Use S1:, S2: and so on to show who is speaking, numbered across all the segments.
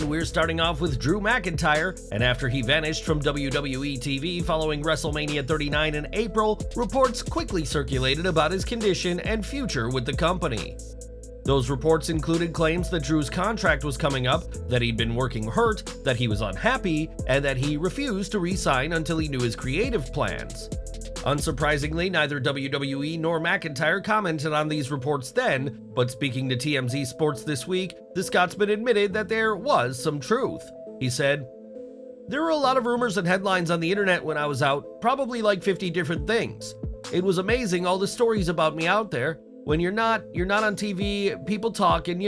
S1: And we're starting off with Drew McIntyre, and after he vanished from WWE TV following WrestleMania 39 in April, reports quickly circulated about his condition and future with the company. Those reports included claims that Drew's contract was coming up, that he'd been working hurt, that he was unhappy, and that he refused to re-sign until he knew his creative plans. Unsurprisingly, neither WWE nor McIntyre commented on these reports then, but speaking to TMZ Sports this week, the Scotsman admitted that there was some truth. He said, "There were a lot of rumors and headlines on the internet when I was out, probably like 50 different things. It was amazing all the stories about me out there. When you're not on TV, people talk, and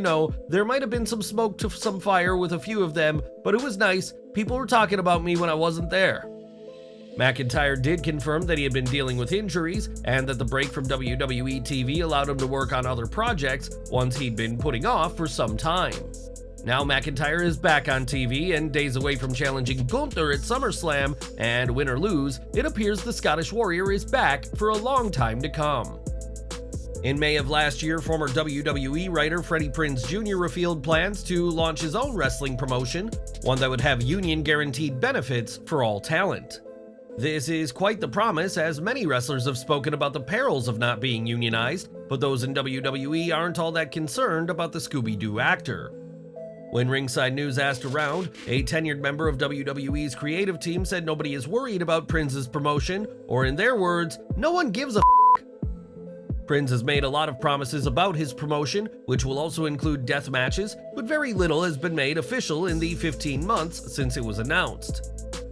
S1: there might have been some smoke to some fire with a few of them, but it was nice. People were talking about me when I wasn't there." McIntyre did confirm that he had been dealing with injuries and that the break from WWE TV allowed him to work on other projects ones he'd been putting off for some time. Now McIntyre is back on TV and days away from challenging Gunther at SummerSlam, and win or lose, it appears the Scottish Warrior is back for a long time to come. In May of last year, former WWE writer Freddie Prinze Jr. revealed plans to launch his own wrestling promotion, one that would have union-guaranteed benefits for all talent. This is quite the promise, as many wrestlers have spoken about the perils of not being unionized, but those in WWE aren't all that concerned about the Scooby-Doo actor. When Ringside News asked around, a tenured member of WWE's creative team said nobody is worried about Prinze's promotion, or in their words, no one gives a f***. Prinze has made a lot of promises about his promotion, which will also include death matches, but very little has been made official in the 15 months since it was announced.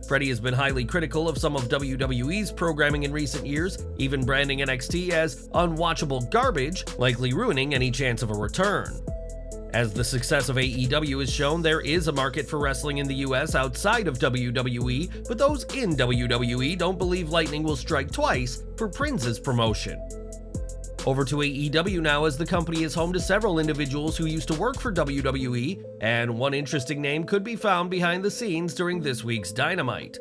S1: Freddie has been highly critical of some of WWE's programming in recent years, even branding NXT as unwatchable garbage, likely ruining any chance of a return. As the success of AEW has shown, there is a market for wrestling in the US outside of WWE, but those in WWE don't believe lightning will strike twice for Prinze's promotion. Over to AEW now, as the company is home to several individuals who used to work for WWE, and one interesting name could be found behind the scenes during this week's Dynamite.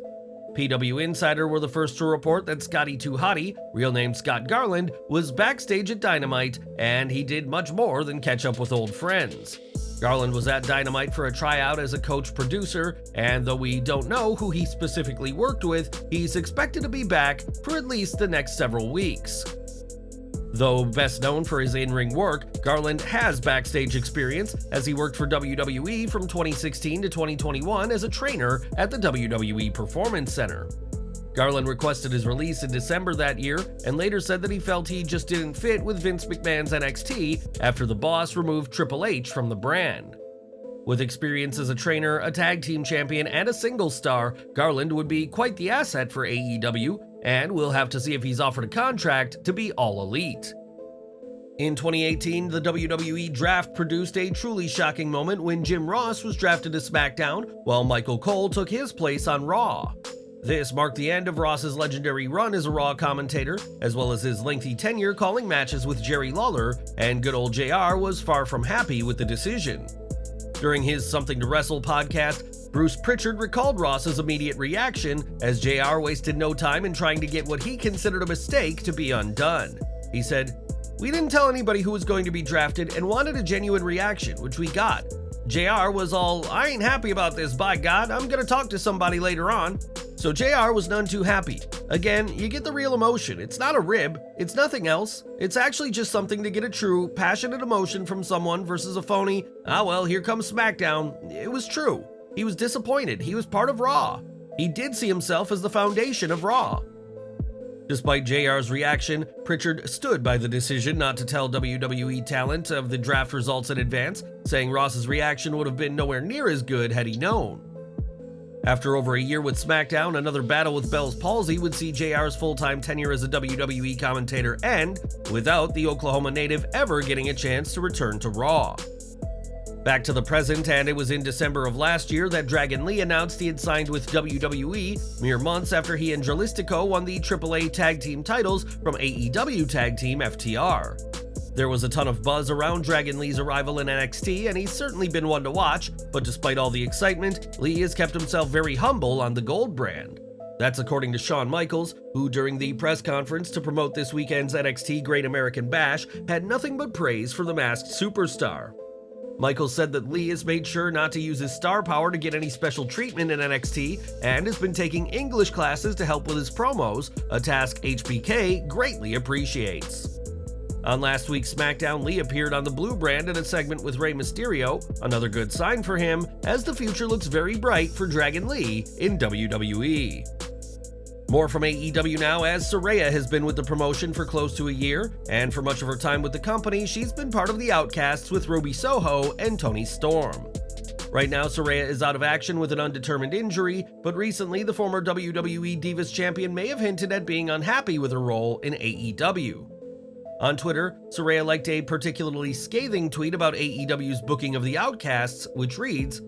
S1: PW Insider were the first to report that Scotty 2 Hotty, real name Scott Garland, was backstage at Dynamite, and he did much more than catch up with old friends. Garland was at Dynamite for a tryout as a coach-producer, and though we don't know who he specifically worked with, he's expected to be back for at least the next several weeks. Though best known for his in-ring work, Garland has backstage experience, as he worked for WWE from 2016 to 2021 as a trainer at the WWE Performance Center. Garland requested his release in December that year, and later said that he felt he just didn't fit with Vince McMahon's NXT after the boss removed Triple H from the brand. With experience as a trainer, a tag team champion, and a singles star, Garland would be quite the asset for AEW, and we'll have to see if he's offered a contract to be All Elite. In 2018, the WWE Draft produced a truly shocking moment when Jim Ross was drafted to SmackDown, while Michael Cole took his place on Raw. This marked the end of Ross's legendary run as a Raw commentator, as well as his lengthy tenure calling matches with Jerry Lawler, and good old JR was far from happy with the decision. During his Something to Wrestle podcast, Bruce Prichard recalled Ross's immediate reaction, as JR wasted no time in trying to get what he considered a mistake to be undone. He said, "We didn't tell anybody who was going to be drafted and wanted a genuine reaction, which we got. JR was all, 'I ain't happy about this, by God, I'm gonna talk to somebody later on.' So JR was none too happy. Again, you get the real emotion. It's not a rib. It's nothing else. It's actually just something to get a true, passionate emotion from someone versus a phony, 'Ah well, here comes SmackDown.' It was true. He was disappointed. He was part of Raw. He did see himself as the foundation of Raw." Despite JR's reaction, Prichard stood by the decision not to tell WWE talent of the draft results in advance, saying Ross's reaction would have been nowhere near as good had he known. After over a year with SmackDown, another battle with Bell's palsy would see JR's full-time tenure as a WWE commentator end, without the Oklahoma native ever getting a chance to return to Raw. Back to the present, and it was in December of last year that Dragon Lee announced he had signed with WWE, mere months after he and Jalistico won the AAA Tag Team titles from AEW Tag Team FTR. There was a ton of buzz around Dragon Lee's arrival in NXT, and he's certainly been one to watch, but despite all the excitement, Lee has kept himself very humble on the Gold brand. That's according to Shawn Michaels, who during the press conference to promote this weekend's NXT Great American Bash had nothing but praise for the masked superstar. Michaels said that Lee has made sure not to use his star power to get any special treatment in NXT and has been taking English classes to help with his promos, a task HBK greatly appreciates. On last week's SmackDown, Lee appeared on the Blue brand in a segment with Rey Mysterio, another good sign for him, as the future looks very bright for Dragon Lee in WWE. More from AEW now, as Saraya has been with the promotion for close to a year, and for much of her time with the company, she's been part of the Outcasts with Ruby Soho and Toni Storm. Right now, Saraya is out of action with an undetermined injury, but recently the former WWE Divas champion may have hinted at being unhappy with her role in AEW. On Twitter, Saraya liked a particularly scathing tweet about AEW's booking of the Outcasts, which reads,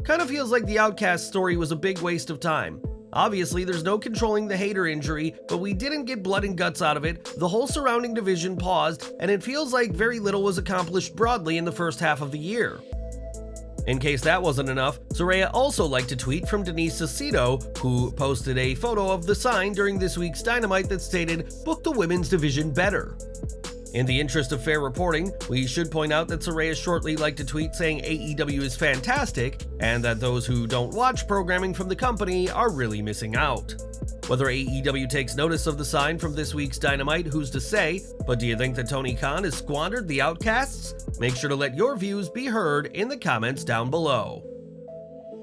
S1: "Kinda feels like the Outcast story was a big waste of time. Obviously, there's no controlling the Hater injury, but we didn't get blood and guts out of it, the whole surrounding division paused, and it feels like very little was accomplished broadly in the first half of the year." In case that wasn't enough, Saraya also liked a tweet from Denise Aceto, who posted a photo of the sign during this week's Dynamite that stated, "Book the women's division better." In the interest of fair reporting, we should point out that Saraya shortly liked a tweet saying AEW is fantastic, and that those who don't watch programming from the company are really missing out. Whether AEW takes notice of the sign from this week's Dynamite, who's to say, but do you think that Tony Khan has squandered the Outcasts? Make sure to let your views be heard in the comments down below.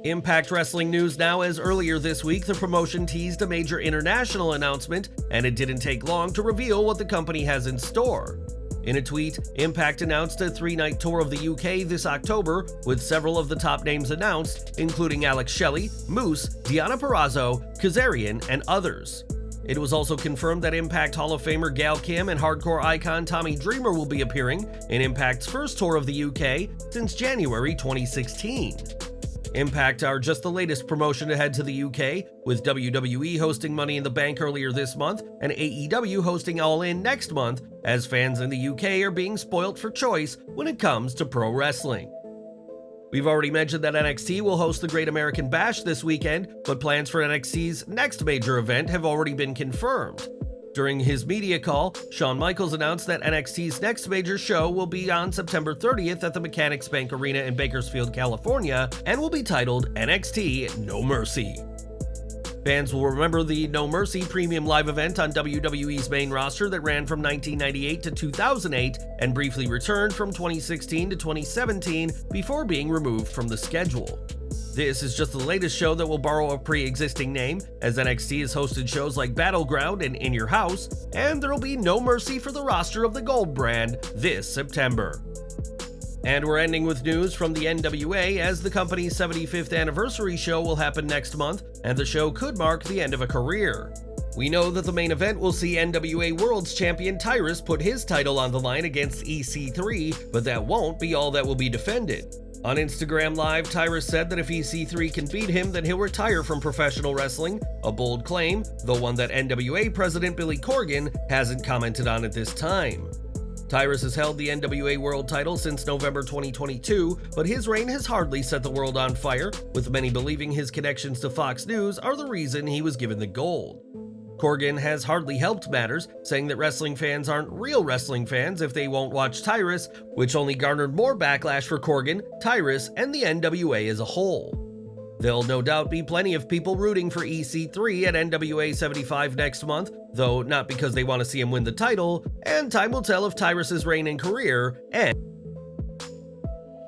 S1: Impact Wrestling news now, as earlier this week the promotion teased a major international announcement, and it didn't take long to reveal what the company has in store. In a tweet, Impact announced a 3-night tour of the UK this October, with several of the top names announced, including Alex Shelley, Moose, Deonna Purrazzo, Kazarian, and others. It was also confirmed that Impact Hall of Famer Gail Kim and hardcore icon Tommy Dreamer will be appearing in Impact's first tour of the UK since January 2016. Impact are just the latest promotion to head to the UK, with WWE hosting Money in the Bank earlier this month and AEW hosting All In next month, as fans in the UK are being spoilt for choice when it comes to pro wrestling. We've already mentioned that NXT will host the Great American Bash this weekend, but plans for NXT's next major event have already been confirmed. During his media call, Shawn Michaels announced that NXT's next major show will be on September 30th at the Mechanics Bank Arena in Bakersfield, California, and will be titled NXT No Mercy. Fans will remember the No Mercy premium live event on WWE's main roster that ran from 1998 to 2008 and briefly returned from 2016 to 2017 before being removed from the schedule. This is just the latest show that will borrow a pre-existing name, as NXT has hosted shows like Battleground and In Your House, and there'll be No Mercy for the roster of the Gold brand this September. And we're ending with news from the NWA, as the company's 75th anniversary show will happen next month, and the show could mark the end of a career. We know that the main event will see NWA World's Champion Tyrus put his title on the line against EC3, but that won't be all that will be defended. On Instagram Live, Tyrus said that if EC3 can beat him, then he'll retire from professional wrestling, a bold claim, though one that NWA President Billy Corgan hasn't commented on at this time. Tyrus has held the NWA World title since November 2022, but his reign has hardly set the world on fire, with many believing his connections to Fox News are the reason he was given the gold. Corgan has hardly helped matters, saying that wrestling fans aren't real wrestling fans if they won't watch Tyrus, which only garnered more backlash for Corgan, Tyrus, and the NWA as a whole. There'll no doubt be plenty of people rooting for EC3 at NWA 75 next month, though not because they want to see him win the title, and time will tell if Tyrus's reign and career ends.